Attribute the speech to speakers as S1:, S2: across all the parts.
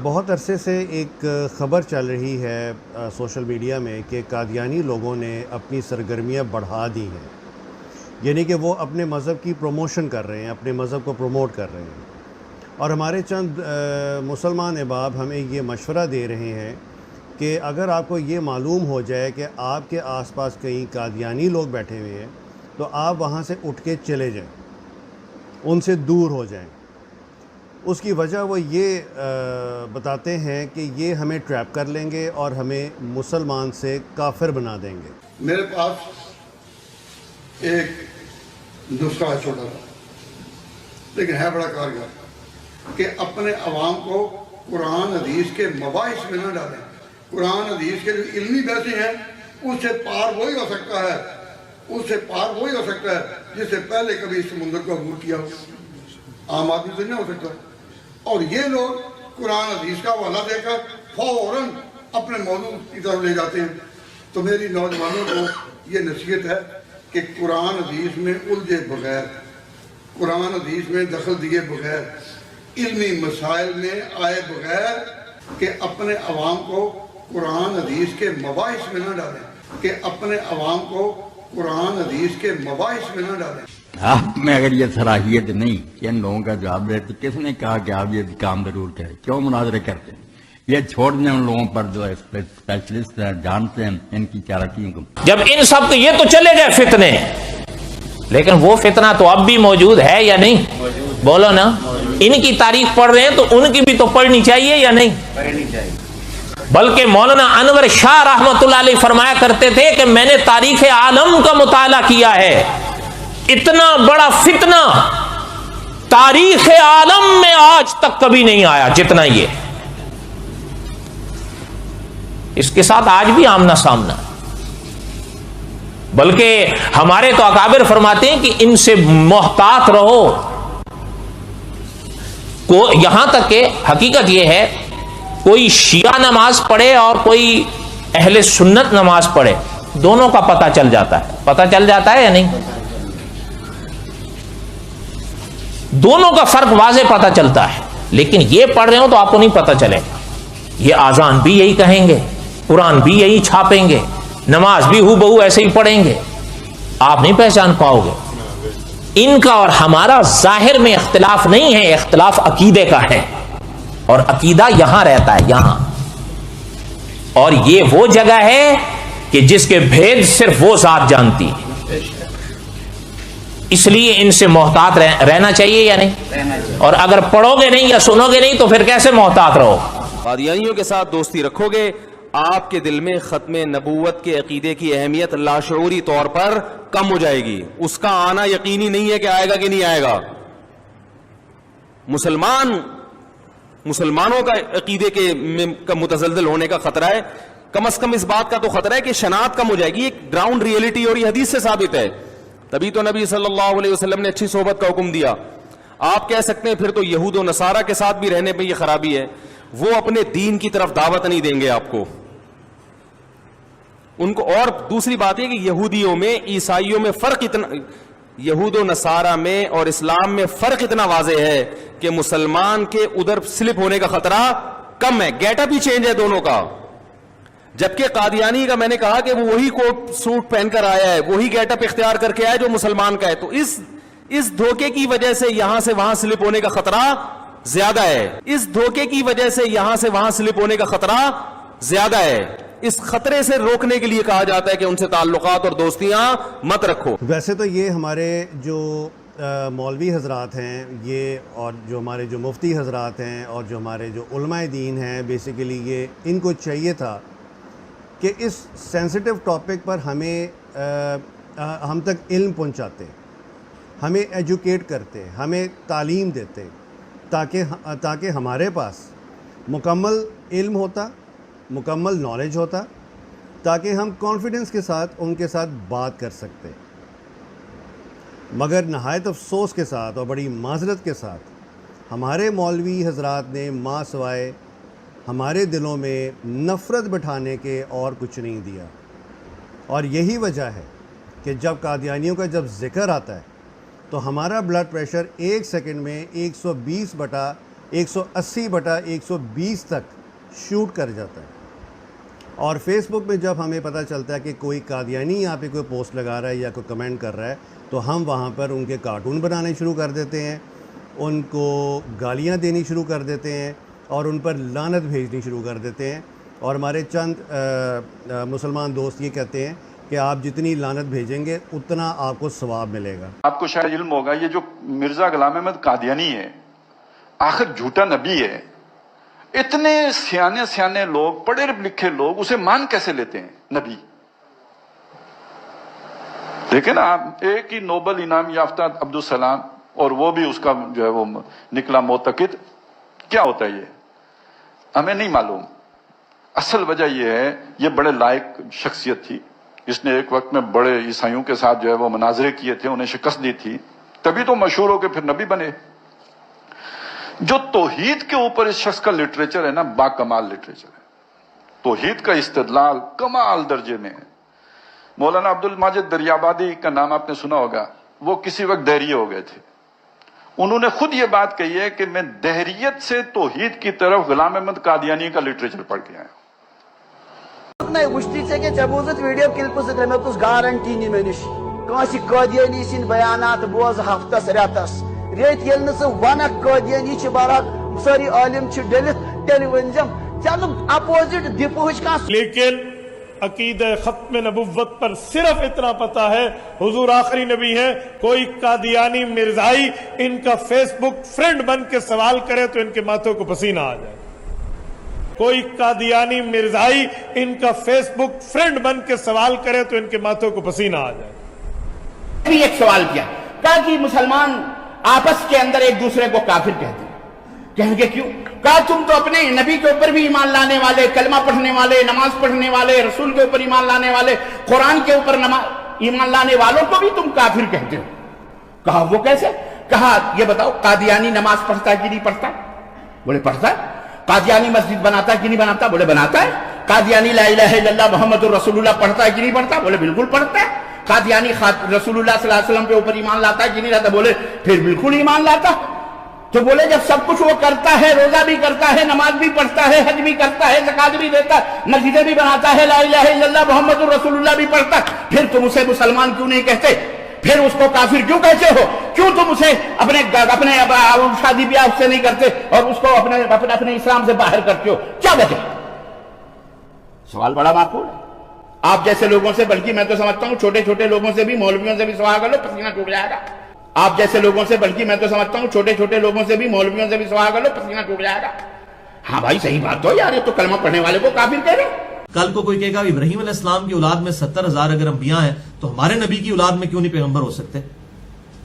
S1: بہت عرصے سے ایک خبر چل رہی ہے سوشل میڈیا میں کہ قادیانی لوگوں نے اپنی سرگرمیاں بڑھا دی ہیں، یعنی کہ وہ اپنے مذہب کی پروموشن کر رہے ہیں، اپنے مذہب کو پروموٹ کر رہے ہیں۔ اور ہمارے چند مسلمان احباب ہمیں یہ مشورہ دے رہے ہیں کہ اگر آپ کو یہ معلوم ہو جائے کہ آپ کے آس پاس کہیں قادیانی لوگ بیٹھے ہوئے ہیں تو آپ وہاں سے اٹھ کے چلے جائیں، ان سے دور ہو جائیں۔ اس کی وجہ وہ یہ بتاتے ہیں کہ یہ ہمیں ٹریپ کر لیں گے اور ہمیں مسلمان سے کافر بنا دیں گے۔
S2: میرے پاس ایک نسخہ ہے چھوٹا سا، لیکن ہے بڑا کارگر، کہ اپنے عوام کو قرآن حدیث کے مباحث میں نہ ڈالیں۔ قرآن حدیث کے جو علمی بحثیں ہیں اس سے پار وہی ہو سکتا ہے، اس سے پار وہی ہو سکتا ہے جس سے پہلے کبھی اس سمندر کو عبور کیا ہو، عام آدمی سے نہیں ہو سکتا۔ اور یہ لوگ قرآن حدیث کا حوالہ دے کر فوراً اپنے موضوع کی طرف لے جاتے ہیں۔ تو میری نوجوانوں کو یہ نصیحت ہے کہ قرآن حدیث میں الجھے بغیر، قرآن حدیث میں دخل دیے بغیر، علمی مسائل میں آئے بغیر، کہ اپنے عوام کو قرآن حدیث کے مباحث میں نہ ڈالیں، کہ اپنے عوام کو قرآن حدیث کے مباحث میں نہ ڈالیں۔
S3: آپ میں اگر یہ صلاحیت نہیں کہ ان لوگوں کا جواب دے تو کس نے کہا کہ آپ یہ کام ضرور کریں؟ کیوں مناظرے کرتے ہیں؟ یہ چھوڑ دیں ان لوگوں پر جو اسپیشلسٹ ہیں، جانتے ہیں ان کی چالاکیوں کو۔
S4: جب ان سب کے یہ تو چلے گئے فتنے، لیکن وہ فتنہ تو اب بھی موجود ہے یا نہیں؟ بولو نا، ان کی تاریخ پڑھ رہے ہیں تو ان کی بھی تو پڑھنی چاہیے یا نہیں؟
S3: پڑھنی چاہیے۔
S4: بلکہ مولانا انور شاہ رحمۃ اللہ علیہ فرمایا کرتے تھے کہ میں نے تاریخ عالم کا مطالعہ کیا ہے، اتنا بڑا فتنہ تاریخ عالم میں آج تک کبھی نہیں آیا جتنا یہ۔ اس کے ساتھ آج بھی آمنا سامنا، بلکہ ہمارے تو اکابر فرماتے ہیں کہ ان سے محتاط رہو۔ یہاں تک کہ حقیقت یہ ہے، کوئی شیعہ نماز پڑھے اور کوئی اہل سنت نماز پڑھے، دونوں کا پتہ چل جاتا ہے۔ پتہ چل جاتا ہے یا نہیں؟ دونوں کا فرق واضح پتہ چلتا ہے، لیکن یہ پڑھ رہے ہو تو آپ کو نہیں پتہ چلے گا۔ یہ آذان بھی یہی کہیں گے، قرآن بھی یہی چھاپیں گے، نماز بھی ہو بہو ایسے ہی پڑھیں گے، آپ نہیں پہچان پاؤ گے۔ ان کا اور ہمارا ظاہر میں اختلاف نہیں ہے، اختلاف عقیدے کا ہے، اور عقیدہ یہاں رہتا ہے، یہاں۔ اور یہ وہ جگہ ہے کہ جس کے بھید صرف وہ ذات جانتی ہے، اس لیے ان سے محتاط رہنا چاہیے یا نہیں؟ اور اگر پڑھو گے نہیں یا سنو گے نہیں تو پھر کیسے محتاط رہو؟
S5: قادیانیوں کے ساتھ دوستی رکھو گے، آپ کے دل میں ختم نبوت کے عقیدے کی اہمیت لاشعوری طور پر کم ہو جائے گی۔ اس کا آنا یقینی نہیں ہے کہ آئے گا کہ نہیں آئے گا۔ مسلمانوں کا عقیدے کا متزلزل ہونے کا خطرہ ہے، کم از کم اس بات کا تو خطرہ ہے کہ شناعت کم ہو جائے گی۔ ایک گراؤنڈ ریئلٹی اور یہ حدیث سے ثابت ہے، تبھی تو نبی صلی اللہ علیہ وسلم نے اچھی صحبت کا حکم دیا۔ آپ کہہ سکتے ہیں پھر تو یہود و نصارہ کے ساتھ بھی رہنے پہ یہ خرابی ہے، وہ اپنے دین کی طرف دعوت نہیں دیں گے آپ کو ان کو۔ اور دوسری بات یہ کہ یہودیوں میں، عیسائیوں میں فرق اتنا، یہود و نصارہ میں اور اسلام میں فرق اتنا واضح ہے کہ مسلمان کے ادھر سلپ ہونے کا خطرہ کم ہے، گیٹ اپ ہی چینج ہے دونوں کا۔ جبکہ قادیانی کا میں نے کہا کہ وہ وہی کوٹ سوٹ پہن کر آیا ہے، وہی گیٹ اپ اختیار کر کے آیا جو مسلمان کا ہے، تو اس دھوکے کی وجہ سے یہاں سے وہاں سلپ ہونے کا خطرہ زیادہ ہے، اس دھوکے کی وجہ سے یہاں سے وہاں سلپ ہونے کا خطرہ زیادہ ہے۔ اس خطرے سے روکنے کے لیے کہا جاتا ہے کہ ان سے تعلقات اور دوستیاں مت رکھو۔
S1: ویسے تو یہ ہمارے جو مولوی حضرات ہیں، یہ اور جو ہمارے جو مفتی حضرات ہیں اور جو ہمارے جو علماء دین ہیں، بیسیکلی یہ ان کو چاہیے تھا کہ اس سینسٹیو ٹاپک پر ہم تک علم پہنچاتے، ہمیں ایجوکیٹ کرتے، ہمیں تعلیم دیتے، تاکہ ہمارے پاس مکمل علم ہوتا، مکمل نالج ہوتا، تاکہ ہم کانفیڈنس کے ساتھ ان کے ساتھ بات کر سکتے۔ مگر نہایت افسوس کے ساتھ اور بڑی معذرت کے ساتھ ہمارے مولوی حضرات نے ماں سوائے ہمارے دلوں میں نفرت بٹھانے کے اور کچھ نہیں دیا۔ اور یہی وجہ ہے کہ جب قادیانیوں کا جب ذکر آتا ہے تو ہمارا بلڈ پریشر ایک سیکنڈ میں 120/100 180/120 تک شوٹ کر جاتا ہے. اور فیس بک میں جب ہمیں پتہ چلتا ہے کہ کوئی قادیانی یہاں پہ کوئی پوسٹ لگا رہا ہے یا کوئی کمنٹ کر رہا ہے تو ہم وہاں پر ان کے کارٹون بنانے شروع کر دیتے ہیں, ان کو گالیاں دینی شروع کر دیتے ہیں اور ان پر لعنت بھیجنی شروع کر دیتے ہیں. اور ہمارے چند مسلمان دوست یہ کہتے ہیں کہ آپ جتنی لعنت بھیجیں گے اتنا آپ کو ثواب ملے گا.
S6: آپ کو شاید علم ہوگا یہ جو مرزا غلام احمد قادیانی ہے آخر جھوٹا نبی ہے. اتنے سیانے لوگ, پڑھے لکھے لوگ اسے مان کیسے لیتے ہیں نبی؟ دیکھیں نا آپ, ایک ہی نوبل انعام یافتہ عبدالسلام اور وہ بھی اس کا جو ہے وہ نکلا معتقد. کیا ہوتا ہے یہ ہمیں نہیں معلوم. اصل وجہ یہ ہے یہ بڑے لائق شخصیت تھی, اس نے ایک وقت میں بڑے عیسائیوں کے ساتھ جو ہے وہ مناظرے کیے تھے, انہیں شکست دی تھی, تبھی تو مشہور ہو کے پھر نبی بنے. جو توحید کے اوپر اس شخص کا لٹریچر ہے نا, با کمال لٹریچر ہے. توحید کا استدلال کمال درجے میں ہے. مولانا عبد الماجد دریابادی کا نام آپ نے سنا ہوگا, وہ کسی وقت دہریے ہو گئے تھے. انہوں نے خود یہ بات کہی ہے کہ میں دہریت سے توحید کی طرف غلام احمد قادیانی کا لٹریچر پڑھ کے آیا ہوں.
S7: ویڈیو کلپ ستس گارنٹی نی مے نش کنس قادیانی سند بیانات بوز ہفتس رتس ریت یل ونک قادیانی برحق ساری عالم ڈلت تیل ونزم چل اپوزٹ دپہچ کان.
S8: لیکن عقیدہ ختم نبوت پر صرف اتنا پتا ہے حضور آخری نبی ہیں. کوئی قادیانی مرزائی ان کا فیس بک فرینڈ بن کے سوال کرے تو ان کے ماتھوں کو پسینہ آ جائے. کوئی قادیانی مرزائی ان کا فیس بک فرینڈ بن کے سوال کرے تو ان کے ماتھوں کو پسینہ آ جائے.
S9: بھی ایک سوال کیا, کہا کہ مسلمان آپس کے اندر ایک دوسرے کو کافر کہتے ہیں. کہیں گے کیوں؟ کہا تم تو اپنے نبی کے اوپر بھی ایمان لانے والے, کلمہ پڑھنے والے, نماز پڑھنے والے, رسول کے اوپر ایمان لانے والے, قرآن کے اوپر ایمان لانے والوں کو بھی تم کافر کہتے ہو. کہا وہ کیسے؟ کہا یہ بتاؤ قادیانی نماز پڑھتا ہے کہ نہیں پڑھتا؟ بولے پڑھتا ہے. قادیانی مسجد بناتا ہے کہ نہیں بناتا؟ بولے بناتا ہے. قادیانی لا الہ الا اللہ محمد الرسول اللہ پڑھتا ہے کہ نہیں پڑھتا؟ بولے بالکل پڑھتا ہے. قادیانی رسول اللہ صلی اللہ علیہ وسلم کے اوپر ایمان لاتا ہے کہ نہیں لاتا؟ بولے پھر بالکل ایمان لاتا. تو بولے جب سب کچھ وہ کرتا ہے, روزہ بھی کرتا ہے, نماز بھی پڑھتا ہے, حج بھی کرتا ہے, زکات بھی دیتا ہے, مسجدیں بھی بناتا ہے, لا الہ الا اللہ محمد الرسول اللہ بھی پڑھتا ہے, پھر تم اسے مسلمان کیوں نہیں کہتے؟ پھر اس کو کافر کیوں کہتے ہو؟ کیوں تم اسے اپنے شادی بیاہ سے نہیں کرتے اور اس کو اپنے اسلام سے باہر کرتے ہو؟ کیا وجہ؟ سوال بڑا معقول ہے. آپ جیسے لوگوں سے, بلکہ میں تو سمجھتا ہوں چھوٹے چھوٹے لوگوں سے بھی, مولویوں سے بھی سوال کر لو, پسینہ ٹوٹ جائے گا. آپ جیسے لوگوں سے, بلکہ میں تو سمجھتا ہوں چھوٹے چھوٹے لوگوں سے بھی, مولویوں سے بھی سوال کر لو, پسینہ ٹوٹ جائے گا. ہاں بھائی صحیح بات تو یار, یہ تو کلمہ پڑھنے والے کو کافر کہہ رہے.
S10: کل کو کوئی کہے گا ابراہیم علیہ السلام کی اولاد میں 70,000 اگر انبیاء ہیں تو ہمارے نبی کی اولاد میں کیوں نہیں پیغمبر ہو سکتے؟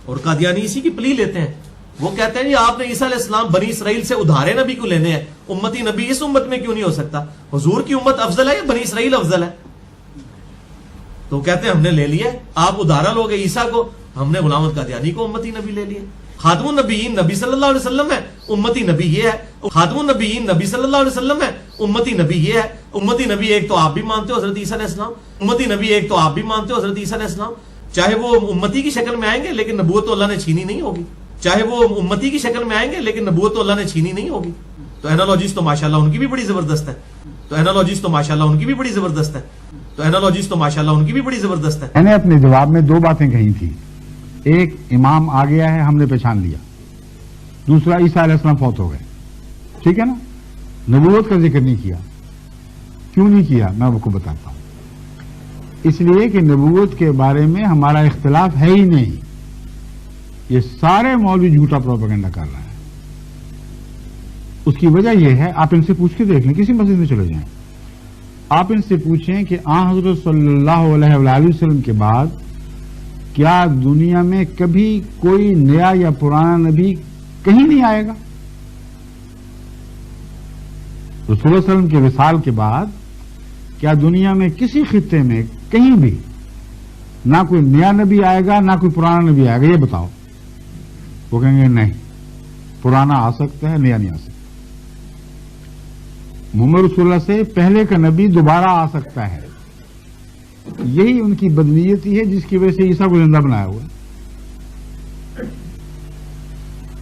S10: اور قادیانی اسی کی پلی لیتے ہیں. وہ کہتے ہیں آپ نے عیسیٰ علیہ السلام بنی اسرائیل سے ادھارے نبی کو لینے ہیں, امتی نبی اس امت میں کیوں نہیں ہو سکتا؟ حضور کی امت افضل ہے یا بنی اسرائیل افضل ہے؟ تو کہتے ہیں ہم نے لے لیا, آپ ادھارا لوگ عیسیٰ کو, ہم نے غلام قادیانی کو امتی نبی لے لیا. خاتم النبیین نبی صلی اللہ علیہ وسلم ہے, امتی نبی یہ ہے. خاتم النبیین نبی صلی اللہ علیہ وسلم ہے, امتی نبی یہ ہے. امتی نبی ایک تو آپ بھی مانتے ہو حضرت عیسیٰ علیہ السلام, امتی نبی ایک تو آپ بھی مانتے ہو حضرت عیسیٰ علیہ السلام. چاہے وہ امتی کی شکل میں آئیں گے لیکن نبوت تو اللہ نے چھینی نہیں ہوگی. چاہے وہ امتی کی شکل میں آئیں گے لیکن نبوت تو اللہ نے چھینی نہیں ہوگی. تو اینالوجیز تو ماشاءاللہ ان کی بھی بڑی زبردست ہے. تو اینالوجیز تو ماشاءاللہ ان کی بھی بڑی زبردست ہے. تو اینالوجیز تو ماشاءاللہ ان کی بھی بڑی زبردست ہے.
S11: میں نے اپنے جواب میں 2 باتیں کہی تھی. ایک, امام آ گیا ہے, ہم نے پہچان لیا. دوسرا, عیسیٰ علیہ السلام فوت ہو گئے. ٹھیک ہے نا. نبوت کا ذکر نہیں کیا. کیوں نہیں کیا میں آپ کو بتاتا ہوں. اس لیے کہ نبوت کے بارے میں ہمارا اختلاف ہے ہی نہیں. یہ سارے مولوی جھوٹا پروپیگنڈا کر رہے ہیں. اس کی وجہ یہ ہے, آپ ان سے پوچھ کے دیکھ لیں, کسی مسجد میں چلے جائیں, آپ ان سے پوچھیں کہ آن حضرت صلی اللہ علیہ وآلہ وسلم کے بعد کیا دنیا میں کبھی کوئی نیا یا پرانا نبی کہیں نہیں آئے گا؟ رسول اللہ علیہ وسلم کے وصال کے بعد کیا دنیا میں کسی خطے میں کہیں بھی نہ کوئی نیا نبی آئے گا نہ کوئی پرانا نبی آئے گا؟ یہ بتاؤ. وہ کہیں گے نہیں, پرانا آ سکتا ہے, نیا نہیں آ سکتا. محمد رسول اللہ سے پہلے کا نبی دوبارہ آ سکتا ہے. یہی ان کی بدنیتی ہے جس کی وجہ سے عیسیٰ کو زندہ بنایا ہوا ہے.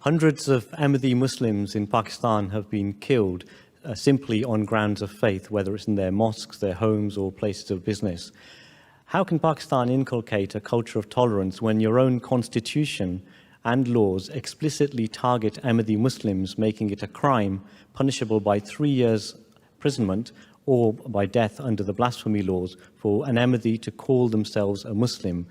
S12: Hundreds of Ahmadi Muslims in Pakistan have been killed simply on grounds of faith, whether it's in their mosques, their homes, or places of business. How can Pakistan inculcate a culture of tolerance when your own constitution and laws explicitly target Ahmadi Muslims, making it a crime punishable by 3 years imprisonment or by death under the blasphemy laws for an Ahmadi to call themselves a Muslim?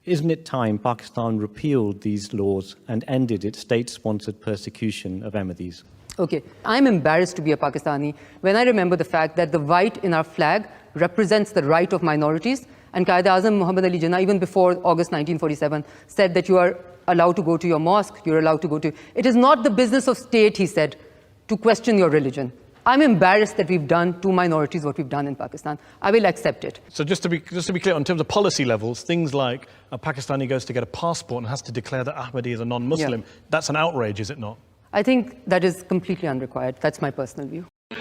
S12: Isn't it time Pakistan repealed these laws and ended its state-sponsored persecution of Ahmadis?
S13: Okay, I'm embarrassed to be a Pakistani when I remember the fact that the white in our flag represents the right of minorities, and Quaid-e-Azam Muhammad Ali Jinnah, even before August 1947, said that you are allowed to go to your mosque, you're allowed to go to... It is not the business of state, he said, to question your religion. I'm embarrassed that we've done to minorities what we've done in Pakistan. I will accept it.
S14: So just to be clear, in terms of policy levels, things like a Pakistani goes to get a passport and has to declare that Ahmadi is a non-Muslim, that's an outrage, is it not?
S13: I think that is completely unrequired. That's my personal view.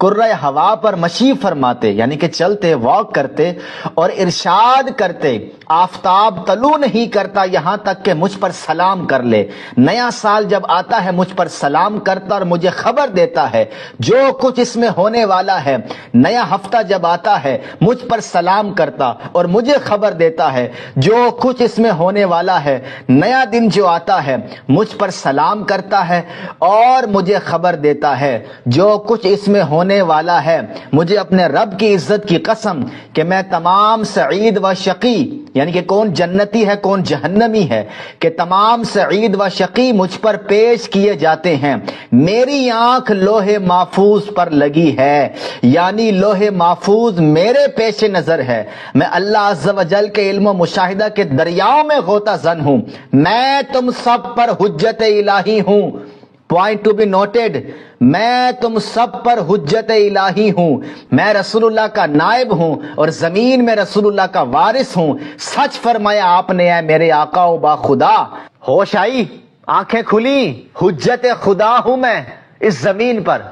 S15: کرۂ ہوا پر مشی فرماتے یعنی کہ چلتے walk کرتے اور ارشاد کرتے آفتاب طلوع نہیں کرتا یہاں تک کہ مجھ پر سلام کر لے. نیا سال جب آتا ہے مجھ پر سلام کرتا اور مجھے خبر دیتا ہے جو کچھ اس میں ہونے والا ہے. نیا ہفتہ جب آتا ہے مجھ پر سلام کرتا اور مجھے خبر دیتا ہے جو کچھ اس میں ہونے والا ہے. نیا دن جو آتا ہے مجھ پر سلام کرتا ہے اور مجھے خبر دیتا ہے جو کچھ اس میں ہونے والا ہے. مجھے اپنے رب کی عزت کی قسم کہ میں تمام سعید و شقی یعنی کہ کون جنتی ہے کون جہنمی ہے کہ تمام سعید و شقی مجھ پر پیش کیے جاتے ہیں. میری آنکھ لوح محفوظ پر لگی ہے یعنی لوح محفوظ میرے پیش نظر ہے. میں اللہ عز و جل کے علم و مشاہدہ کے دریاؤں میں غوطہ زن ہوں. میں تم سب پر حجت الہی ہوں. پوائنٹ ٹو بی نوٹڈ, میں تم سب پر حجت الہی ہوں. میں رسول اللہ کا نائب ہوں اور زمین میں رسول اللہ کا وارث ہوں. سچ فرمایا آپ نے اے میرے آقا و با خدا. ہوش آئی, آنکھیں کھلی, حجت خدا ہوں میں اس زمین پر.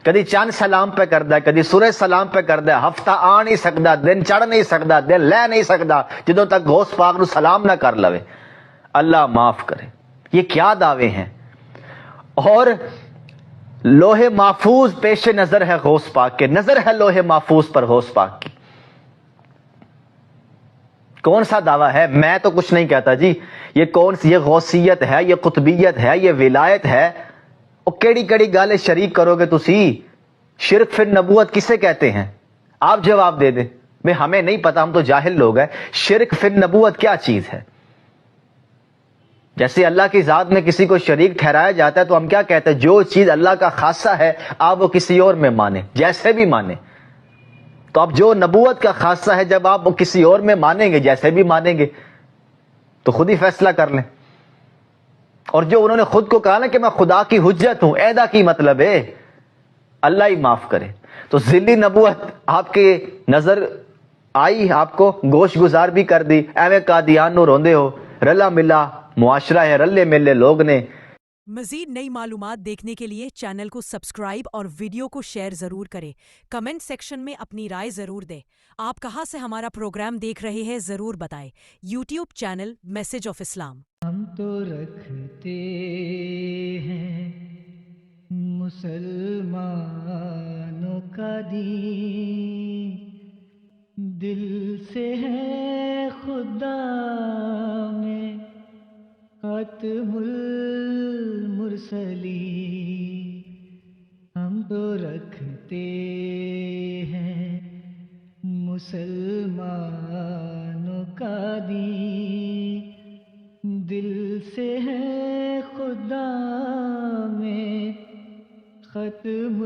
S15: کدی چاند سلام پہ کر دے, کدی سورج سلام پہ کر دے. ہفتہ آ نہیں سکتا, دن چڑھ نہیں سکتا, دن لے نہیں سکتا جدوں تک غوث پاک نو سلام نہ کر لوے. اللہ معاف کرے. یہ کیا دعوے ہیں. اور لوح محفوظ پیش نظر ہے غوث پاک کے, نظر ہے لوح محفوظ پر غوث پاک کی. کون سا دعویٰ ہے؟ میں تو کچھ نہیں کہتا جی. یہ کون سی, یہ غوثیت ہے, یہ قطبیت ہے, یہ ولایت ہے. اور کیڑی کیڑی گالیں شریک کرو گے تسی. شرک فی النبوت کسے کہتے ہیں؟ آپ جواب دے دیں. میں ہمیں نہیں پتا, ہم تو جاہل لوگ ہیں. شرک فی النبوت کیا چیز ہے؟ جیسے اللہ کی ذات میں کسی کو شریک ٹھہرایا جاتا ہے تو ہم کیا کہتے ہیں؟ جو چیز اللہ کا خاصہ ہے آپ وہ کسی اور میں مانیں, جیسے بھی مانیں. تو اب جو نبوت کا خاصہ ہے جب آپ وہ کسی اور میں مانیں گے, جیسے بھی مانیں گے, تو خود ہی فیصلہ کر لیں. اور جو انہوں نے خود کو کہا نا کہ میں خدا کی حجت ہوں, ایدا کی مطلب ہے اللہ ہی معاف کرے. تو ذلی نبوت آپ کے نظر آئی, آپ کو گوش گزار بھی کر دی. ایویں قادیان نو روندے ہو, رلا ملا معاشرہ ہے, رلے ملے لوگ نے.
S16: مزید نئی معلومات دیکھنے کے لیے چینل کو سبسکرائب اور ویڈیو کو شیئر ضرور کریں. کمنٹ سیکشن میں اپنی رائے ضرور دیں. آپ کہاں سے ہمارا پروگرام دیکھ رہے ہیں ضرور بتائیں. یوٹیوب چینل میسج آف اسلام.
S17: ہم تو رکھتے ہیں مسلمانوں کا دین, دل سے ہے خدا میں ختم المرسلین. ہم تو رکھتے ہیں مسلمانوں کا دین, دل سے ہے خدا میں ختم